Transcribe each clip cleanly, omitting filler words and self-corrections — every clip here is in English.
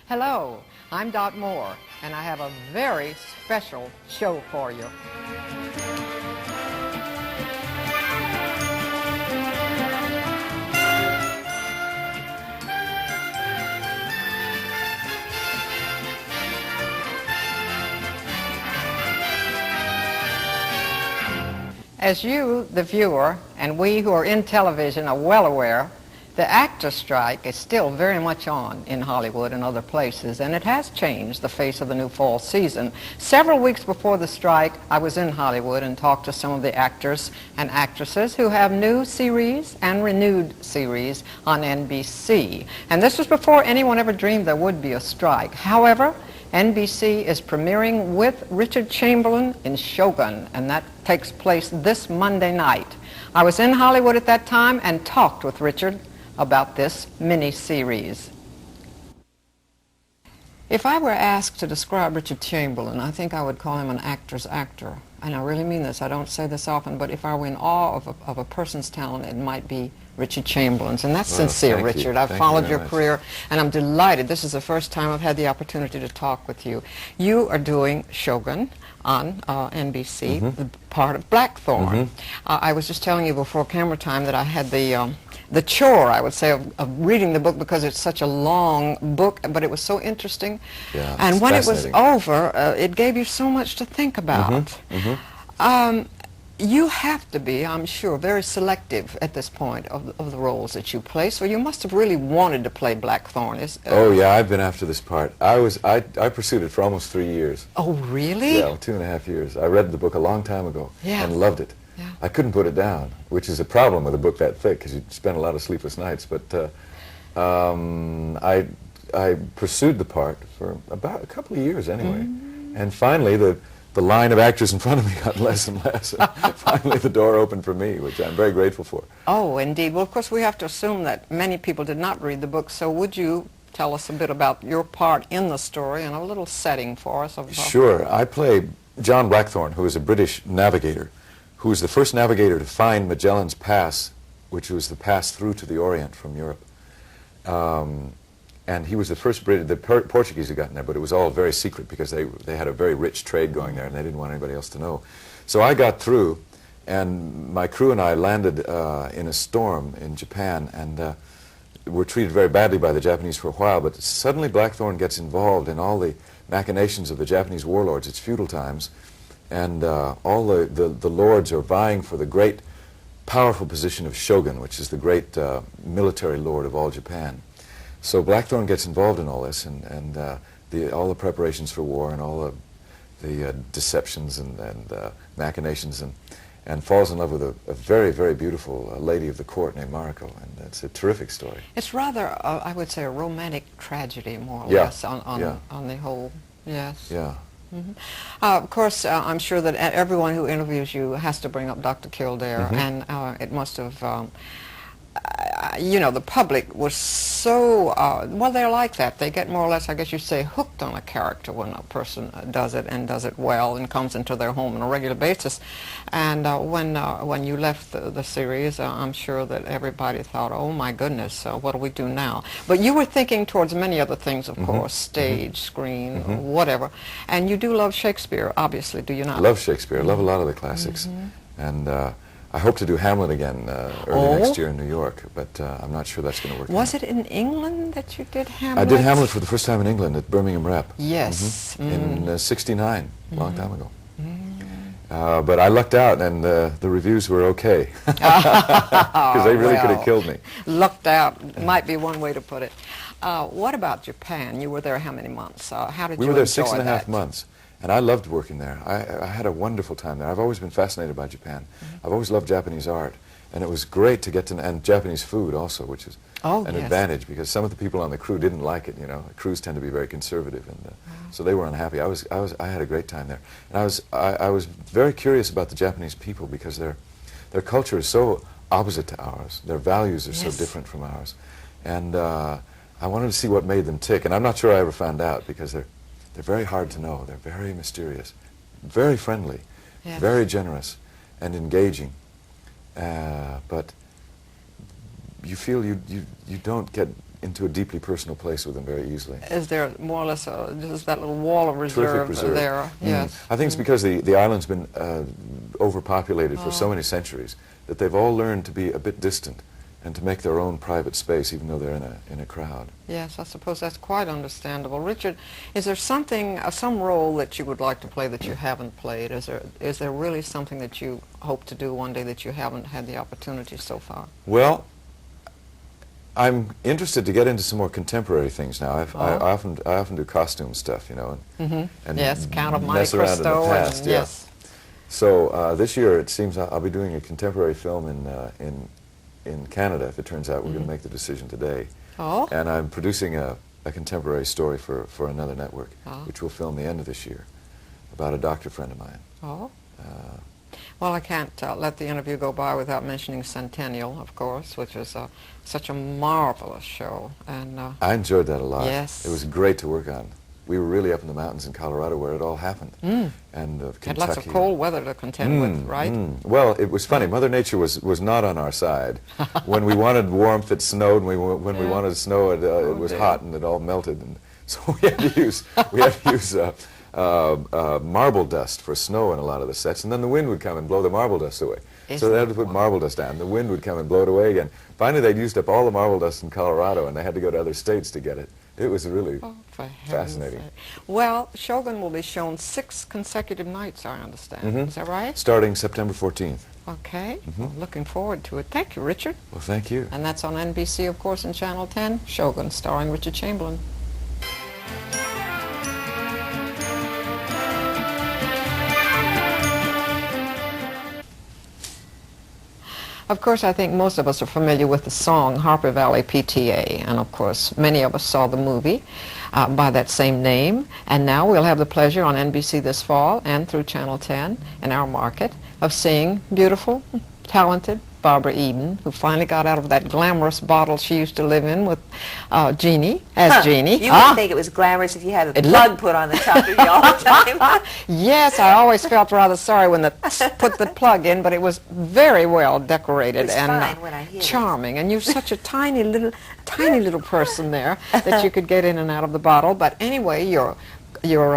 Hello, I'm Dot Moore, and I have a very special show for you. As you, the viewer, and we who are in television are well aware, the actor strike is still very much on in Hollywood and other places, and it has changed the face of the new fall season. Several weeks before the strike, I was in Hollywood and talked to some of the actors and actresses who have new series and renewed series on NBC. And this was before anyone ever dreamed there would be a strike. However, NBC is premiering with Richard Chamberlain in Shogun, and that takes place this Monday night. I was in Hollywood at that time and talked with Richard about this mini-series. If I were asked to describe Richard Chamberlain, I think I would call him an actor's actor. And I really mean this. I don't say this often, but if I were in awe of a person's talent, it might be Richard Chamberlain's. And that's sincere, Richard. I've followed your career, and I'm delighted. This is the first time I've had the opportunity to talk with you. You are doing Shogun on NBC, the part of Blackthorn. I was just telling you before camera time that I had the chore, I would say, of reading the book because it's such a long book, but it was so interesting. Yeah, and when it was over, it gave you so much to think about. You have to be, I'm sure, very selective at this point of the roles that you play, so you must have really wanted to play Blackthorn. Oh yeah, I've been after this part. I pursued it for almost 3 years. Oh really? Yeah, 2.5 years. I read the book a long time ago and loved it. Yeah. I couldn't put it down, which is a problem with a book that thick because you spend a lot of sleepless nights. But I pursued the part for about a couple of years anyway, and finally the line of actors in front of me got less and less. Finally the door opened for me, which I'm very grateful for. Oh, indeed. Well, of course, we have to assume that many people did not read the book, so would you tell us a bit about your part in the story and a little setting for us? Sure. I play John Blackthorn, who is a British navigator, who was the first navigator to find Magellan's Pass, which was the pass through to the Orient from Europe. And he was the first British, the Portuguese had gotten there, but it was all very secret because they had a very rich trade going there and they didn't want anybody else to know. So I got through, and my crew and I landed in a storm in Japan, and were treated very badly by the Japanese for a while, but suddenly Blackthorn gets involved in all the machinations of the Japanese warlords. It's feudal times, and all the lords are vying for the great powerful position of shogun, which is the great military lord of all Japan. So Blackthorn gets involved in all this, and all the preparations for war and all the deceptions and machinations, and falls in love with a very, very beautiful lady of the court named Mariko, and it's a terrific story. It's rather, I would say, a romantic tragedy, more or less, on the whole, yes. Yeah. Of course, I'm sure that everyone who interviews you has to bring up Dr. Kildare, and it must have, you know, the public was so, well, they're like that. They get more or less, I guess you'd say, hooked on a character when a person does it and does it well and comes into their home on a regular basis. And when you left the series, I'm sure that everybody thought, oh my goodness, what do we do now? But you were thinking towards many other things, of course, stage, screen, whatever. And you do love Shakespeare, obviously, do you not? Love Shakespeare. I love a lot of the classics. And I hope to do Hamlet again early next year in New York, but I'm not sure that's going to work. Was it in England that you did Hamlet? I did Hamlet for the first time in England at Birmingham Rep. Yes. In '69, a long time ago. But I lucked out, and the reviews were okay, because they really could have killed me. Lucked out might be one way to put it. What about Japan? You were there how many months? How did you enjoy that? We were there 6.5 months. And I loved working there. I had a wonderful time there. I've always been fascinated by Japan. I've always loved Japanese art. And it was great to get to, and Japanese food also, which is an advantage, because some of the people on the crew didn't like it, you know. Crews tend to be very conservative, and so they were unhappy. I had a great time there. And I was very curious about the Japanese people, because their culture is so opposite to ours. Their values are so different from ours. And I wanted to see what made them tick. And I'm not sure I ever found out, because they're very hard to know. They're very mysterious, very friendly, very generous, and engaging. But you feel you don't get into a deeply personal place with them very easily. Is there more or less just that little wall of reserve, Terrific reserve. there? Yes. I think it's because the island's been overpopulated for so many centuries that they've all learned to be a bit distant and to make their own private space, even though they're in a crowd. Yes, I suppose that's quite understandable. Richard, is there something, some role that you would like to play that you haven't played? Is there really something that you hope to do one day that you haven't had the opportunity so far? Well, I'm interested to get into some more contemporary things now. I often do costume stuff, you know, and yes, Count of Monte mess around in the Cristo, past. and Yeah. yes. So this year it seems I'll be doing a contemporary film in Canada. If it turns out we're going to make the decision today, and I'm producing a contemporary story for another network, which will film the end of this year, about a doctor friend of mine. Well, I can't let the interview go by without mentioning Centennial, of course, which was such a marvelous show. And I enjoyed that a lot. Yes. It was great to work on. We were really up in the mountains in Colorado where it all happened. And Kentucky. Had lots of cold weather to contend with, right? Well, it was funny. Mother Nature was not on our side. When we wanted warmth, it snowed. And when we wanted snow, it was hot and it all melted. And so we had to use marble dust for snow in a lot of the sets, and then the wind would come and blow the marble dust away. So they had to put marble dust down. The wind would come and blow it away again. Finally, they'd used up all the marble dust in Colorado, and they had to go to other states to get it. It was really fascinating. Well, Shogun will be shown 6 consecutive nights, I understand. Is that right? Starting September 14th. Okay. Well, looking forward to it. Thank you, Richard. Well, thank you. And that's on NBC, of course, and Channel 10, Shogun, starring Richard Chamberlain. Of course, I think most of us are familiar with the song Harper Valley PTA, and of course, many of us saw the movie by that same name, and now we'll have the pleasure on NBC this fall and through Channel 10 in our market of seeing beautiful, talented Barbara Eden, who finally got out of that glamorous bottle she used to live in with Jeannie, as Jeannie. You would think it was glamorous if you had a plug put on the top of you all the time. Yes, I always felt rather sorry when they put the plug in, but it was very well decorated and charming. And you're such a tiny little person there that you could get in and out of the bottle. But anyway, your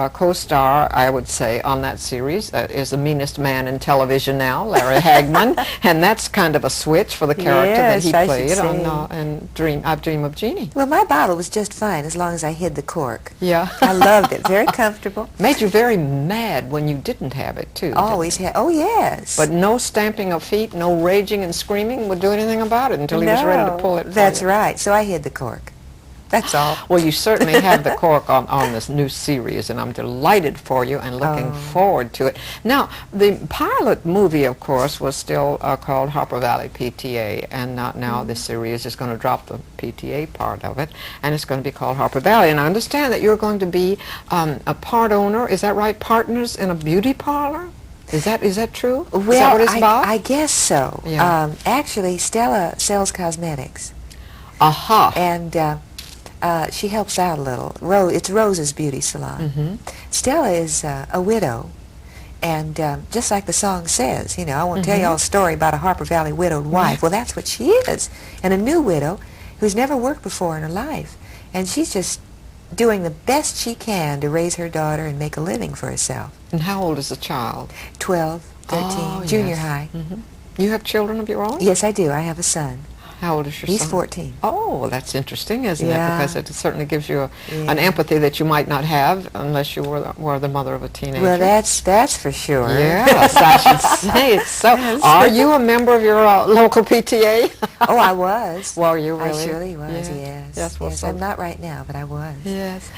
co-star, I would say, on that series is the meanest man in television now, Larry Hagman, and that's kind of a switch for the character that he played on I Dream of Jeannie. Well, my bottle was just fine as long as I hid the cork. Yeah. I loved it. Very comfortable. Made you very mad when you didn't have it, too. Always had. Oh, yes. But no stamping of feet, no raging and screaming would do anything about it until he was ready to pull it for That's you. right. So I hid the cork. That's all. Well, you certainly have the cork on this new series, and I'm delighted for you and looking forward to it. Now, the pilot movie, of course, was still called Harper Valley PTA, and now this series is going to drop the PTA part of it, and it's going to be called Harper Valley. And I understand that you're going to be a part owner, is that right, partners in a beauty parlor? Is that true? Well, is that what it's about? I guess so. Yeah. Actually, Stella sells cosmetics. Aha. And she helps out a little. It's Rose's Beauty Salon. Stella is a widow, and just like the song says, you know, I won't tell you all a story about a Harper Valley widowed wife. Well, that's what she is, and a new widow who's never worked before in her life, and she's just doing the best she can to raise her daughter and make a living for herself. And how old is the child? 12, 13, junior high. You have children of your own? Yes, I do. I have a son. How old is your son? He's 14. Oh, well, that's interesting, isn't it? Because it certainly gives you an empathy that you might not have unless you were the mother of a teenager. Well, that's for sure. Yes, I should say it. So, are you a member of your local PTA? Oh, I was. Well, you really? I surely was, yes. Yes, I'm not right now, but I was. Yes.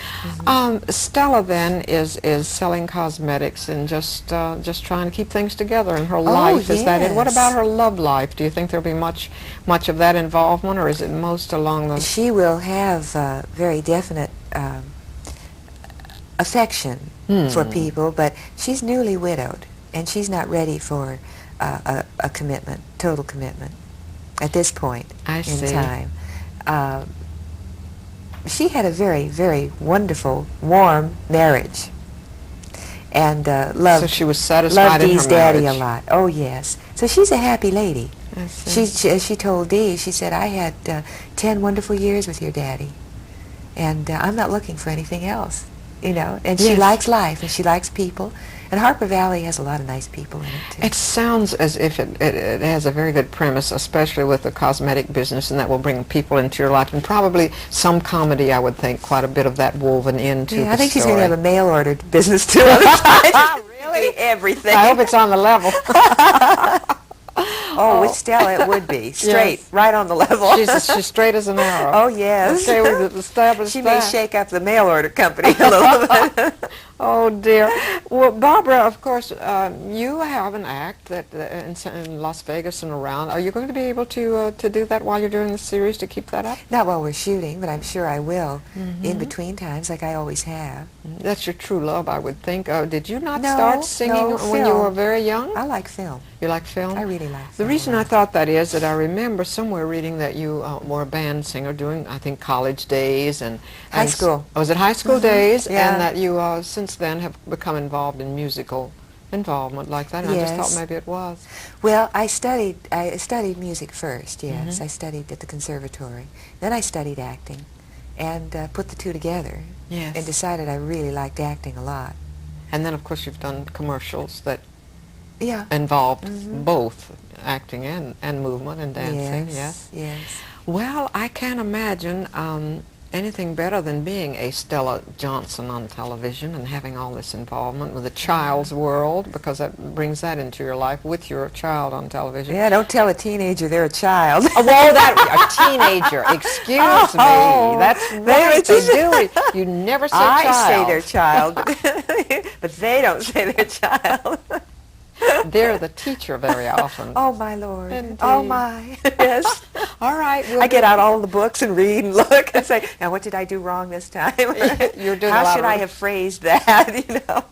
Stella, then, is selling cosmetics and just trying to keep things together in her life. Is that it? What about her love life? Do you think there'll be much of that involvement, or is it most along the... She will have very definite affection for people, but she's newly widowed, and she's not ready for a commitment, total commitment, at this point in time. She had a very, very wonderful, warm marriage, and loved, so she was satisfied in her Dee's daddy a marriage. lot. Oh, yes. So she's a happy lady. I see. She told Dee, she said, I had 10 wonderful years with your daddy, and I'm not looking for anything else, you know. And she Yes. likes life, and she likes people. And Harper Valley has a lot of nice people in it, too. It sounds as if it has a very good premise, especially with the cosmetic business, and that will bring people into your life, and probably some comedy, I would think, quat a bit of that woven into Yeah, the I think she's story. going to have a mail-order business, too, on the side. Really? Everything. I hope it's on the level. Oh, with Stella it would be. Straight, Yes. right on the level. She's straight as an arrow. Oh, yes. Okay, we've established She that. may shake up the mail-order company a little bit. Oh dear. Well, Barbara, of course, you have an act that in Las Vegas and around. Are you going to be able to do that while you're doing the series, to keep that up? Not while we're shooting, but I'm sure I will in between times, like I always have. That's your true love, I would think. Did you not No, start singing no, when you film. were very young? I like film. You like film? I really like The film. reason I thought that is that I remember somewhere reading that you were a band singer doing, I think, college days and High school. Was it high school days? Yeah. And that you since then have become involved in musical involvement like that. And I just Yes. thought maybe it was. Well, I studied music first, yes. I studied at the conservatory. Then I studied acting and put the two together Yes. and decided I really liked acting a lot. And then, of course, you've done commercials that Yeah. involved both acting and movement and dancing. Yes. Yes. Well, I can't imagine anything better than being a Stella Johnson on television and having all this involvement with a child's world, because that brings that into your life with your child on television. Yeah, don't tell a teenager they're a child. Oh, well, that a teenager. Excuse me. That's right. They do. You never say I child. say they're child, but they don't say they're child. They're the teacher very often. Oh, my Lord. Indeed. Oh, my. Yes. All right. I get out all the books and read and look and say, now what did I do wrong this time? You're doing a How lot should of I have phrased that, you know?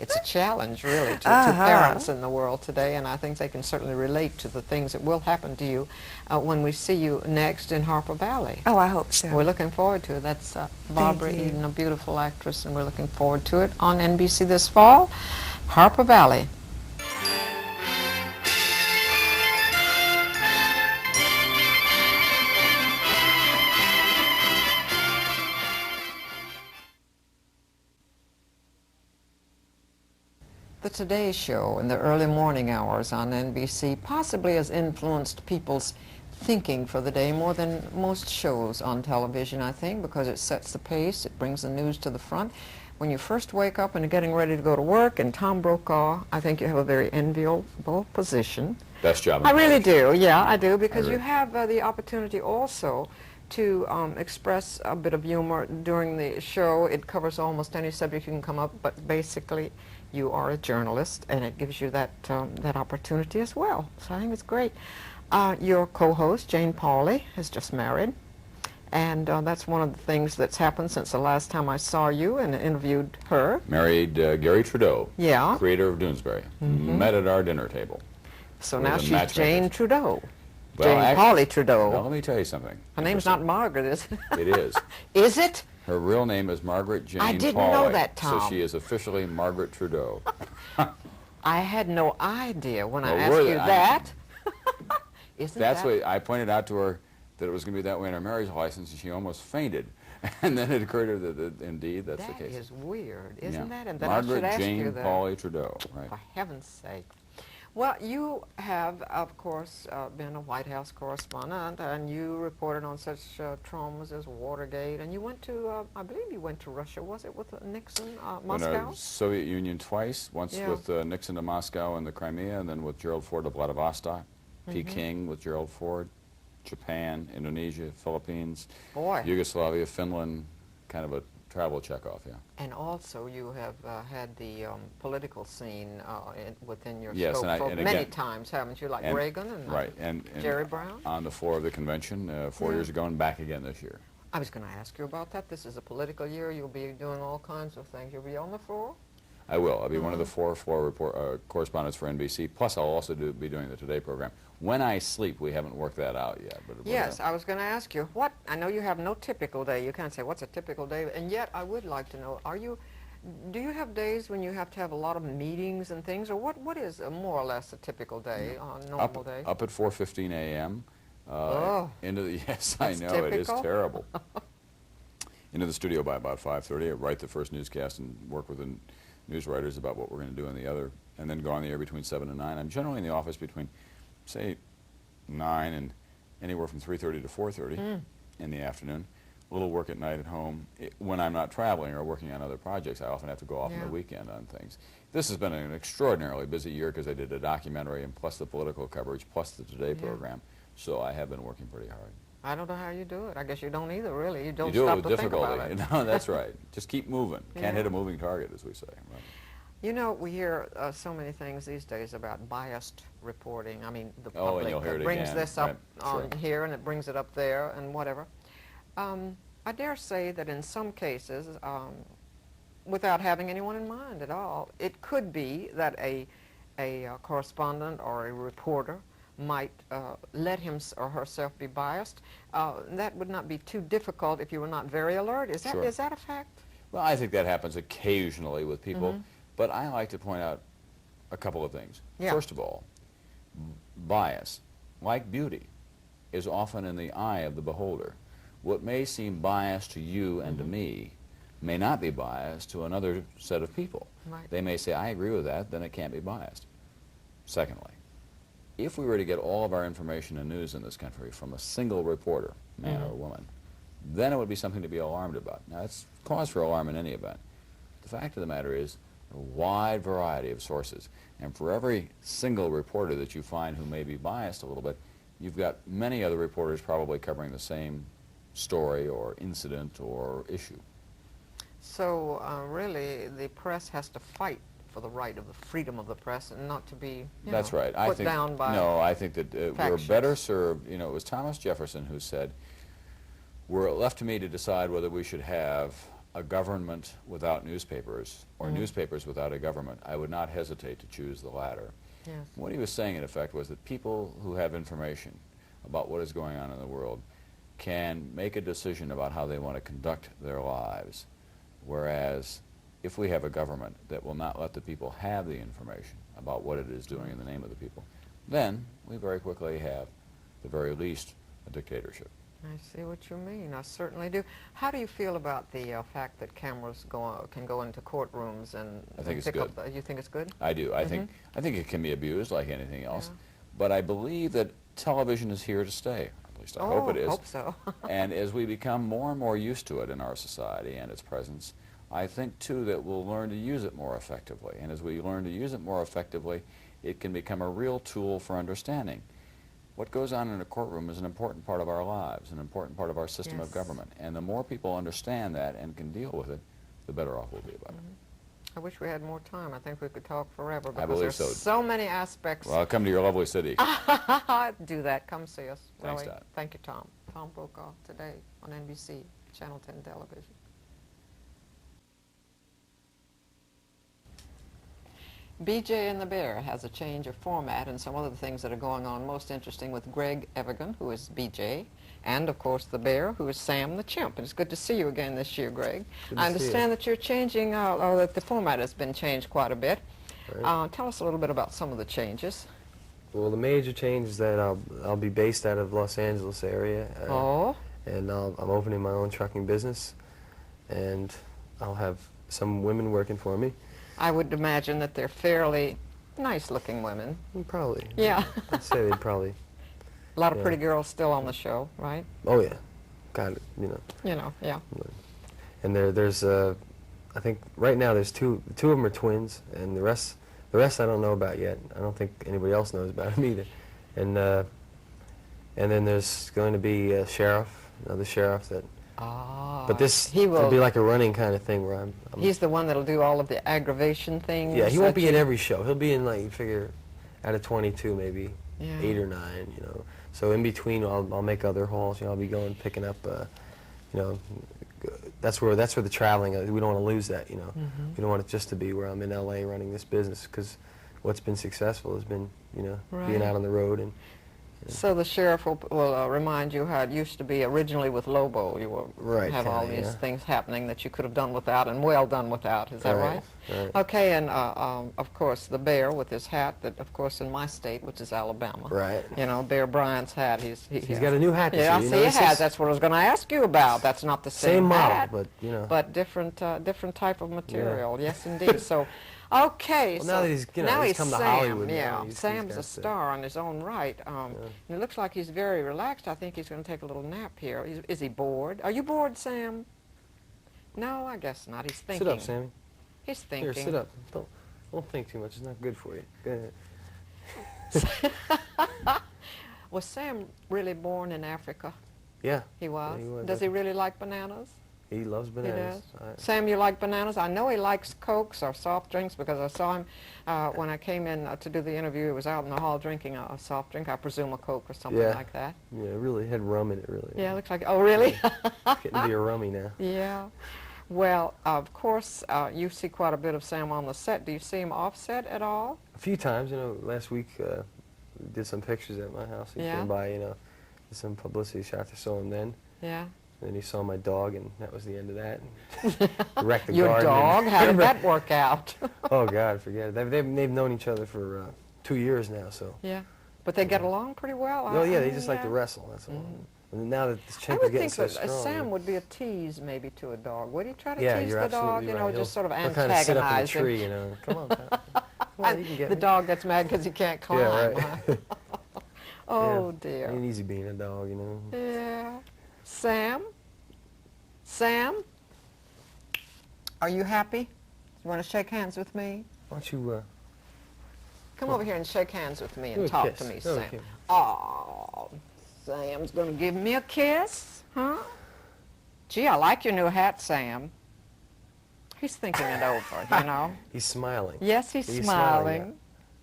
It's a challenge, really, to parents in the world today, and I think they can certainly relate to the things that will happen to you when we see you next in Harper Valley. Oh, I hope so. We're looking forward to it. That's Barbara you. Eden, a beautiful actress, and we're looking forward to it on NBC this fall. Harper Valley. The Today Show in the early morning hours on NBC possibly has influenced people's thinking for the day more than most shows on television, I think, because it sets the pace, it brings the news to the front. When you first wake up and are getting ready to go to work, and Tom Brokaw, I think you have a very enviable position. Best job in I really television. do, yeah, I do, because agree. you have the opportunity also to express a bit of humor during the show. It covers almost any subject you can come up, but basically you are a journalist, and it gives you that that opportunity as well. So I think it's great. Your co-host, Jane Pauley, is just married, and that's one of the things that's happened since the last time I saw you and interviewed her. Married Gary Trudeau, Yeah. creator of Doonesbury. Met at our dinner table. So We're now the she's matchmakers. Jane Trudeau. Well, Jane act- Pauley Trudeau. Now, let me tell you something. Her name's not Margaret, is it? It is. Is it? Her real name is Margaret Jane I didn't Pauley, know that, so Tom. she is officially Margaret Trudeau. I had no idea when I Well, asked we're- you I- that. Isn't That's that? what I pointed out to her, that it was going to be that way in her marriage license, and she almost fainted. And then it occurred to her that indeed that's the That case. is weird, isn't Yeah. that? And then I should Margaret ask Jane you that. Pauley Trudeau, right? For heaven's sake. Well, you have, of course, been a White House correspondent, and you reported on such traumas as Watergate, and you went to, I believe you went to Russia, was it with Nixon, Moscow? In Soviet Union twice, once Yeah. with Nixon to Moscow and the Crimea, and then with Gerald Ford to Vladivostok, Peking with Gerald Ford, Japan, Indonesia, Philippines, Boy. Yugoslavia, Finland, kind of a travel checkoff, yeah. And also you have had the political scene within your Yes, scope and for again- many times, haven't you? Like And- Reagan and Right, and Jerry Brown? on the floor of the convention 4 years ago and back again this year. I was going to ask you about that. This is a political year. You'll be doing all kinds of things. You'll be on the floor? I will. I'll be one of the 4 floor correspondents for NBC, plus I'll also be doing the Today program. When I sleep, we haven't worked that out yet. But Yes, I was going to ask you, I know you have no typical day. You can't say, what's a typical day? And yet, I would like to know, are you Do you have days when you have to have a lot of meetings and things, or what is more or less a typical day, a normal day? Up at 4:15 a.m. Oh, Into the yes, I that's know it is typical. terrible. Into the studio by about 5:30. I write the first newscast and work with the news writers about what we're going to do in the other, and then go on the air between 7 and 9. I'm generally in the office between, say, 9 and anywhere from 3:30 to 4:30 in the afternoon. A little work at night at home. When I'm not traveling or working on other projects, I often have to go off on Yeah. the weekend on things. This has been an extraordinarily busy year because I did a documentary and plus the political coverage, plus the Today Yeah. program. So I have been working pretty hard. I don't know how you do it. I guess you don't either, really. You don't You do it stop with to think difficulty. about it. No, that's right. Just keep moving. Can't Yeah. hit a moving target, as we say. Right. You know, we hear so many things these days about biased reporting. I mean, the Oh, and public you'll hear it brings again. this up Right. on Sure. here and it brings it up there and whatever. I dare say that in some cases, without having anyone in mind at all, it could be that a correspondent or a reporter might let him or herself be biased. That would not be too difficult if you were not very alert. Is that Sure. is that a fact? Well, I think that happens occasionally with people, but I like to point out a couple of things. Yeah. First of all, bias, like beauty, is often in the eye of the beholder. What may seem biased to you and to me may not be biased to another set of people. Right. They may say, I agree with that, then it can't be biased. Secondly, if we were to get all of our information and news in this country from a single reporter, man or woman, then it would be something to be alarmed about. Now, it's cause for alarm in any event. The fact of the matter is, a wide variety of sources. And for every single reporter that you find who may be biased a little bit, you've got many other reporters probably covering the same story or incident or issue. So really, the press has to fight for the right of the freedom of the press and not to be That's right. put down by No, I think that we're factions. better served. You know, it was Thomas Jefferson who said, "Were it left to me to decide whether we should have a government without newspapers or newspapers without a government, I would not hesitate to choose the latter." Yes. What he was saying, in effect, was that people who have information about what is going on in the world can make a decision about how they want to conduct their lives, whereas if we have a government that will not let the people have the information about what it is doing in the name of the people, then we very quickly have, at the very least, a dictatorship. I see what you mean. I certainly do. How do you feel about the fact that cameras can go into courtrooms and I think it's pick good. up? You think it's good? I do. I think it can be abused like anything else, Yeah. but I believe that television is here to stay. At least I hope it is. Hope so. And as we become more and more used to it in our society and its presence, I think, too, that we'll learn to use it more effectively. And as we learn to use it more effectively, it can become a real tool for understanding. What goes on in a courtroom is an important part of our lives, an important part of our system of Yes. government. And the more people understand that and can deal with it, the better off we'll be about it. I wish we had more time. I think we could talk forever I because believe there's so. so many aspects. Well, I'll come to your lovely city. Do that. Come see us. Thanks, Really. Dot. Thank you, Tom. Tom Brokaw today on NBC, Channel 10 Television. BJ and the Bear has a change of format and some other things that are going on. Most interesting with Greg Evigan, who is BJ, and of course the Bear, who is Sam the Chimp. And it's good to see you again this year, Greg. Good to I see understand you. that you're changing, or that the format has been changed quite a bit. Right. Tell us a little bit about some of the changes. Well, the major change is that I'll be based out of Los Angeles area, and I'm opening my own trucking business, and I'll have some women working for me. I would imagine that they're fairly nice-looking women. Probably. Yeah. I'd say they'd probably. A lot of Yeah. pretty girls still on the show, right? Oh yeah, got it. You know. You know, yeah. And there's I think right now there's two of them are twins, and the rest I don't know about yet. I don't think anybody else knows about them either. And then there's going to be a sheriff, another sheriff that. But this will be like a running kind of thing where I'm He's the one that'll do all of the aggravation things. yeah, he won't that be in you- every show. He'll be in, like, you figure, out of 22, maybe Yeah. 8 or 9, you know. So in between, I'll make other hauls. You know, I'll be going picking up, you know, that's where the traveling. We don't want to lose that, you know. We don't want it just to be where I'm in LA running this business, because what's been successful has been, you know, being Right. out on the road and So the sheriff will remind you how it used to be originally with Lobo. You will Right, have all kinda, these yeah. things happening that you could have done without, and well done without. Is that right? Right. Okay, and of course the bear with his hat. That of course in my state, which is Alabama. Right. You know, Bear Bryant's hat. He's got a new hat this Yeah, I year. You see he notice has. this? That's what I was going to ask you about. That's not the Same model, hat, but, you know. but different type of material. Yes, indeed. So. Okay, Well, so now that he's, you know, now he's he's come to Sam, Hollywood now, yeah. he's Sam's got a the- star on his own right. And it looks like he's very relaxed. I think he's going to take a little nap here. Is he bored? Are you bored, Sam? No, I guess not. He's thinking. Sit up, Sammy. He's thinking. Here, sit up. Don't think too much. It's not good for you. Go ahead. Was Sam really born in Africa? Yeah. He was? Yeah, he was. Does he really like bananas? He loves bananas. He does. Sam, you like bananas? I know he likes Cokes or soft drinks because I saw him when I came in to do the interview. He was out in the hall drinking a soft drink, I presume a Coke or something Yeah. like that. Yeah, it really had rum in it, really. Yeah, it looks like, oh, really? It's getting to be a rummy now. Yeah. Well, of course, you see quite a bit of Sam on the set. Do you see him off set at all? A few times, you know, last week we did some pictures at my house. He Yeah. came by, you know, did some publicity shots. I saw him then. Yeah. And then he saw my dog, and that was the end of that. He wrecked the Your garden. dog? How did that work out? Oh, God, forget it. They've known each other for 2 years now, so. Yeah. But they get along pretty well? Oh, yeah, they just like to wrestle, that's all. And now that this I champ is would getting think so that strong. Sam would be a tease maybe to a dog. Would he try to Yeah, tease you're the dog? absolutely You know, right. just sort of He'll kind of sit up in a antagonize him. tree, you know. Come on, pal. Come on, you can get The me. dog gets mad because he can't climb. Yeah, right. Huh? Oh, Yeah. dear. Ain't easy being a dog, you know. Yeah. Sam? Sam? Are you happy? You want to shake hands with me? Why don't you, Come over here and shake hands with me Do and a talk kiss. to me, Do a Sam. kiss. Oh, Sam's going to give me a kiss, huh? Gee, I like your new hat, Sam. He's thinking it over, you know. he's smiling. Yes, he's He's smiling. smiling,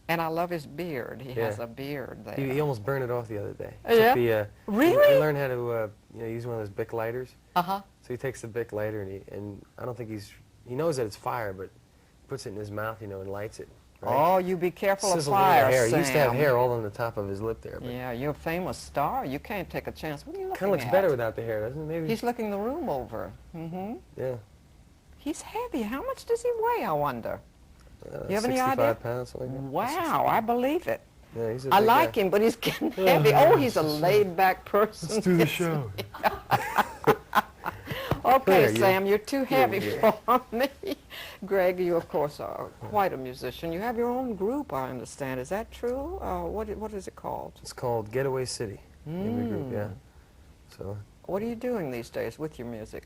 And I love his beard. He Yeah. has a beard there. He almost burned it off the other day. Yeah? Took Really? He learned how to, you know, use one of those Bic lighters. Uh-huh. So he takes the Bic lighter and I don't think he knows that it's fire, but puts it in his mouth, you know, and lights it. Right? Oh, you be careful of Sizzles all the fire, hair. Sam. He used to have hair all on the top of his lip there. But Yeah, you're a famous star. You can't take a chance. What are you looking kind of looks at? better without the hair, doesn't it? Maybe. He's looking the room over. Mm-hmm. Yeah. He's heavy. How much does he weigh, I wonder? You have any 65 idea? pounds, something like that. Wow, I believe it. Yeah, he's a I big like guy. him, but he's getting heavy. Oh, he's a laid-back person. Let's do the show. Okay, There, you- Sam, you're too heavy yeah. for me. Greg, you, of course, are quite a musician. You have your own group, I understand. Is that true? What is it called? It's called Getaway City. In the group, yeah. So What are you doing these days with your music?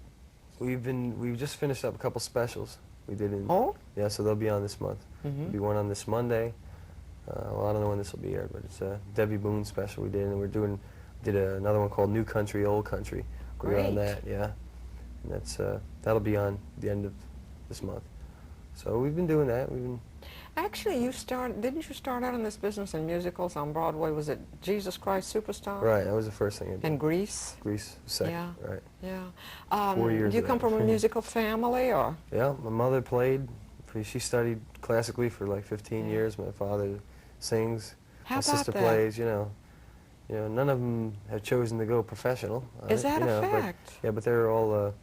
we've just finished up a couple specials. We did in Oh? yeah, so they'll be on this month. Mhm. There'll be one on this Monday. Well, I don't know when this will be aired, but it's a Debbie Boone special we did, and did another one called New Country, Old Country. We're on Great. that, yeah. And that'll be on the end of this month. So we've been doing that. Actually, didn't you start out in this business in musicals on Broadway? Was it Jesus Christ Superstar? Right, that was the first thing I did. And Grease? Grease, second, Yeah. right. Yeah. 4 years Do you of come that. from a musical family, or? Yeah, my mother played. She studied classically for like 15 years. My father sings. How My about sister that? plays. You know, none of them have chosen to go professional. Is that you a know, but- fact? yeah, but they're all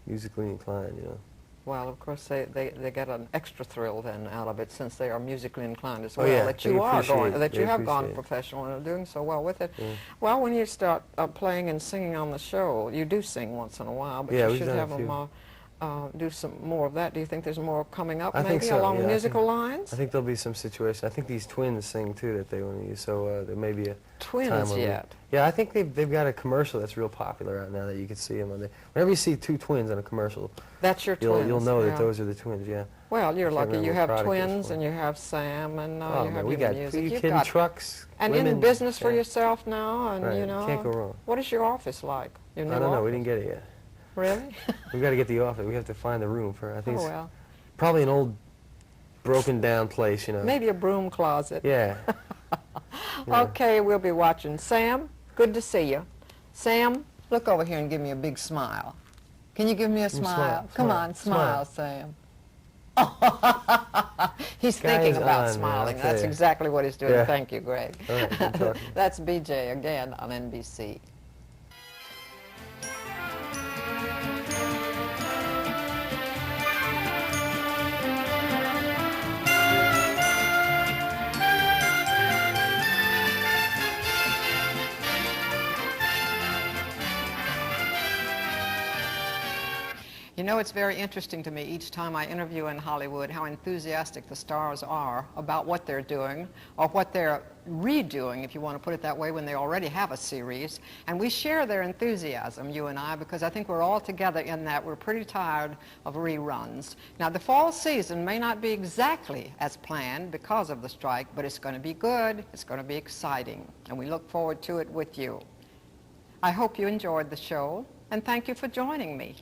musically inclined. You know. Well, of course, they get an extra thrill then out of it, since they are musically inclined as Oh, well. yeah, That they you are appreciate going, it. that They you have gone appreciate it. professional and are doing so well with it. Yeah. Well, when you start playing and singing on the show, you do sing once in a while, but Yeah, you we've should done a have them few. do some more of that. Do you think there's more coming up, I maybe think so, along yeah, I musical think- lines? I think there'll be some situation. I think these twins sing too that they want to use. So there may be a Twins time when yet? Yeah, I think they've got a commercial that's real popular right now that you can see them on there. Whenever you see two twins in a commercial, That's your you'll twins. know yeah. that those are the twins. Yeah. Well, you're I can't lucky. remember You what have product it's twins, for. and you have Sam, and Oh, you man, have we your got music. You've kidding got trucks. and women, in business for yeah. yourself now, and Right, you know. can't go wrong. What is your office like? Your new I don't know. We office? didn't get it yet. Really? We've got to get the office. We have to find the room for. I think Oh it's well. probably an old, broken down place. You know. Maybe a broom closet. Yeah. Yeah. Okay, we'll be watching. Sam, good to see you. Sam, look over here and give me a big smile. Can you give me a smile? smile, Come smile, on, smile, smile. Sam. He's Guy thinking is about on, man, I'll smiling. tell That's you. exactly what he's doing. Yeah. Thank you, Greg. All right, good talking. That's BJ again on NBC. You know, it's very interesting to me each time I interview in Hollywood how enthusiastic the stars are about what they're doing or what they're redoing, if you want to put it that way, when they already have a series. And we share their enthusiasm, you and I, because I think we're all together in that we're pretty tired of reruns. Now, the fall season may not be exactly as planned because of the strike, but it's going to be good, it's going to be exciting, and we look forward to it with you. I hope you enjoyed the show, and thank you for joining me.